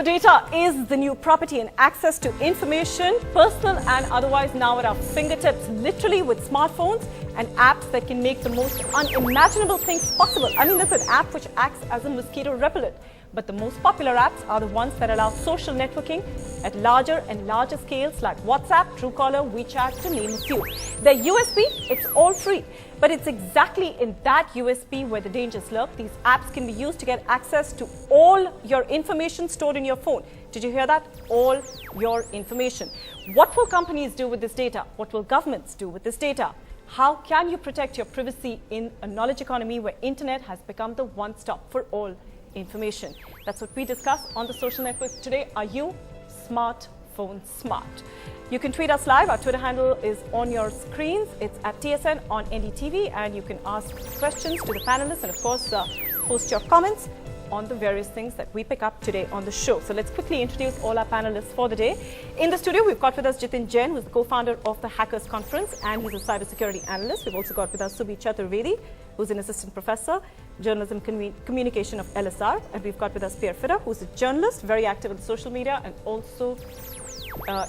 So data is the new property, and access to information, personal and otherwise, now at our fingertips, literally with smartphones and apps that can make the most unimaginable things possible. I mean, there's an app which acts as a mosquito repellent. But the most popular apps are the ones that allow social networking at larger and larger scales, like WhatsApp, Truecaller, WeChat, to name a few. Their USP, it's all free. But it's exactly in that USP where the dangers lurk. These apps can be used to get access to all your information stored in your phone. Did you hear that? All your information. What will companies do with this data? What will governments do with this data? How can you protect your privacy in a knowledge economy where internet has become the one-stop for all information? That's what we discuss on the social network today. Are you smartphone smart? You can tweet us live. Our Twitter handle is on your screens. It's at TSN on NDTV, and you can ask questions to the panelists and, of course, post your comments on the various things that we pick up today on the show. So let's quickly introduce all our panelists for the day. In the studio, we've got with us Jitin Jain, who's the co-founder of the Hackers Conference, and he's a cybersecurity analyst. We've also got with us Subhi Chaturvedi, who's an assistant professor, journalism communication of LSR. And we've got with us Pierre Fitter, who's a journalist, very active in social media and also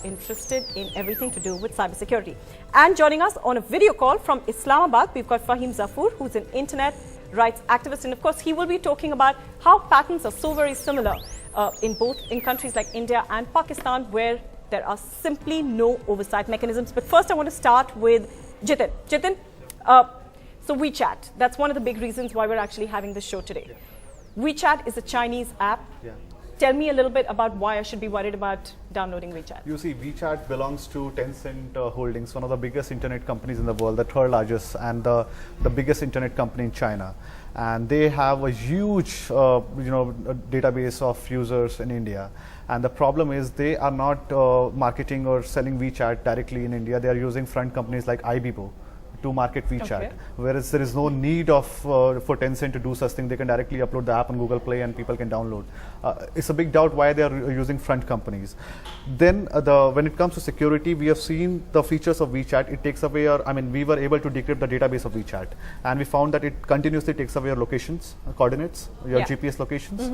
interested in everything to do with cybersecurity. And joining us on a video call from Islamabad, we've got Fahim Zafoor, who's an internet rights activist. And of course, he will be talking about how patents are so very similar in countries like India and Pakistan, where there are simply no oversight mechanisms. But first, I want to start with Jitin. Jitin, so WeChat, that's one of the big reasons why we're actually having this show today. Yeah. WeChat is a Chinese app. Yeah. Tell me a little bit about why I should be worried about downloading WeChat. You see, WeChat belongs to Tencent Holdings, one of the biggest internet companies in the world, the third largest and the biggest internet company in China. And they have a huge database of users in India. And the problem is they are not marketing or selling WeChat directly in India. They are using front companies like Aibibo to market WeChat, whereas there is no need of for Tencent to do such thing. They can directly upload the app on Google Play and people can download. It's a big doubt why they are using front companies. Then when it comes to security, we have seen the features of WeChat. It takes away we were able to decrypt the database of WeChat, and we found that it continuously takes away your locations, coordinates, your GPS locations.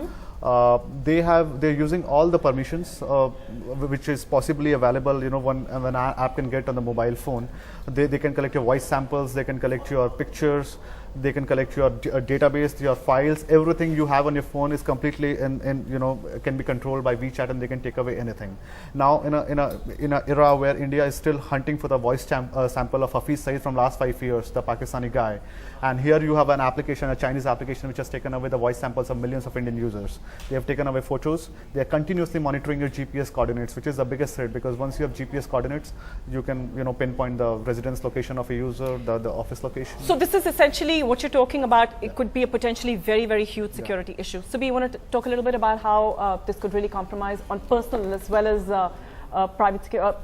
They're using all the permissions which is possibly available. When an app can get on the mobile phone, they can collect your voice samples, they can collect your pictures, they can collect your database, your files. Everything you have on your phone is completely can be controlled by WeChat, and they can take away anything. Now in a era where India is still hunting for the voice sample of Hafiz Saeed from last 5 years, the Pakistani guy, and here you have an application, a Chinese application, which has taken away the voice samples of millions of Indian users. They have taken away photos. They are continuously monitoring your GPS coordinates, which is the biggest threat, because once you have GPS coordinates, you can pinpoint the residence location of a user, the office location. So this is essentially what you're talking about. It could be a potentially very, very huge security issue. So you want to talk a little bit about how this could really compromise on personal as well as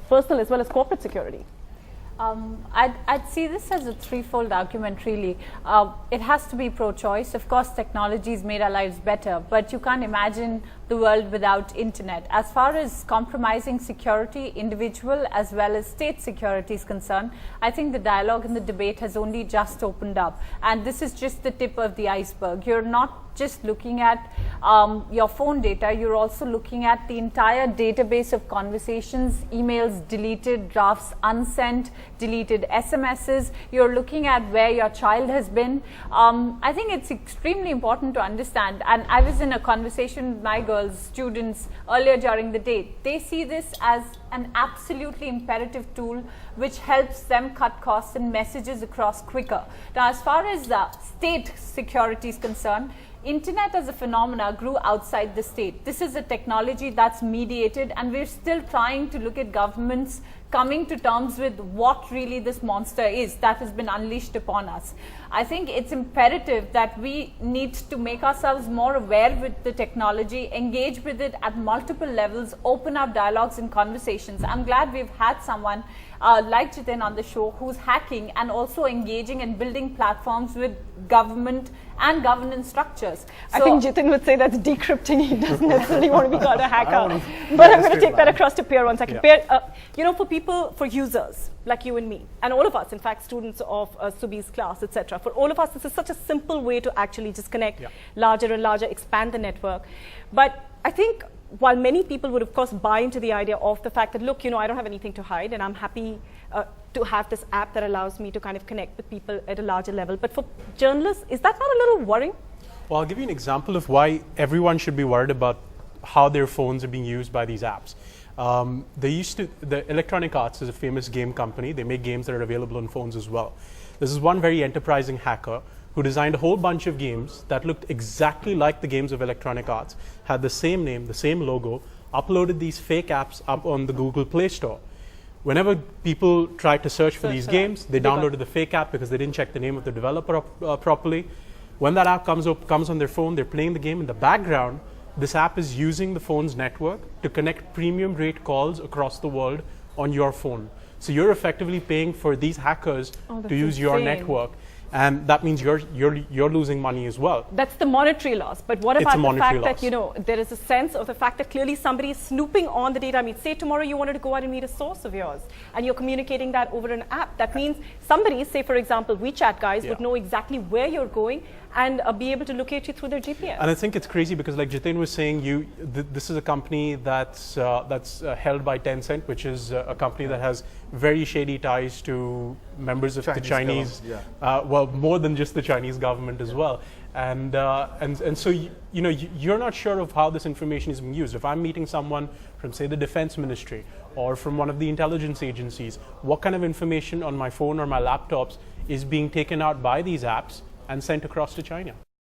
personal as well as corporate security? I'd see this as a threefold argument, really. It has to be pro-choice. Of course, technology has made our lives better, but you can't imagine the world without internet. As far as compromising security, individual as well as state security is concerned, I think the dialogue and the debate has only just opened up. And this is just the tip of the iceberg. You're not just looking at your phone data, you're also looking at the entire database of conversations, emails deleted, drafts unsent, deleted SMSs. You're looking at where your child has been. I think it's extremely important to understand, and I was in a conversation with my girls, students, earlier during the day. They see this as an absolutely imperative tool which helps them cut costs and messages across quicker. Now, as far as state security is concerned, internet as a phenomena grew outside the state. This is a technology that's mediated, and we're still trying to look at governments coming to terms with what really this monster is that has been unleashed upon us. I think it's imperative that we need to make ourselves more aware with the technology, engage with it at multiple levels, open up dialogues and conversations. I'm glad we've had someone like Jitin on the show who's hacking and also engaging and building platforms with government and governance structures. I think Jitin would say that's decrypting. He doesn't necessarily want to be called a hacker. But I'm going to take that across to Pierre 1 second. Pierre, for users like you and me, and all of us, in fact, students of Subhi's class, etc., for all of us, this is such a simple way to actually just connect larger and larger, expand the network. But I think while many people would, of course, buy into the idea of the fact that, look, you know, I don't have anything to hide, and I'm happy to have this app that allows me to kind of connect with people at a larger level. But for journalists, is that not a little worrying? Well, I'll give you an example of why everyone should be worried about how their phones are being used by these apps. The Electronic Arts is a famous game company. They make games that are available on phones as well. This is one very enterprising hacker who designed a whole bunch of games that looked exactly like the games of Electronic Arts, had the same name, the same logo, uploaded these fake apps up on the Google Play Store. Whenever people tried to search for these games, they downloaded the fake app because they didn't check the name of the developer properly. When that app comes on their phone, they're playing the game. In the background, this app is using the phone's network to connect premium rate calls across the world on your phone. So you're effectively paying for these hackers to use your network. And that means you're losing money as well. That's the monetary loss. But what about the fact that, you know, there is a sense of the fact that clearly somebody is snooping on the data? I mean, say tomorrow you wanted to go out and meet a source of yours, and you're communicating that over an app. That means somebody, say for example, WeChat guys, would know exactly where you're going and be able to locate you through their GPS. And I think it's crazy because, like Jiten was saying, this is a company that's held by Tencent, which is a company that has very shady ties to members of the Chinese, well, more than just the Chinese government as well. And so you're not sure of how this information is being used. If I'm meeting someone from, say, the Defense Ministry or from one of the intelligence agencies, what kind of information on my phone or my laptops is being taken out by these apps and sent across to China?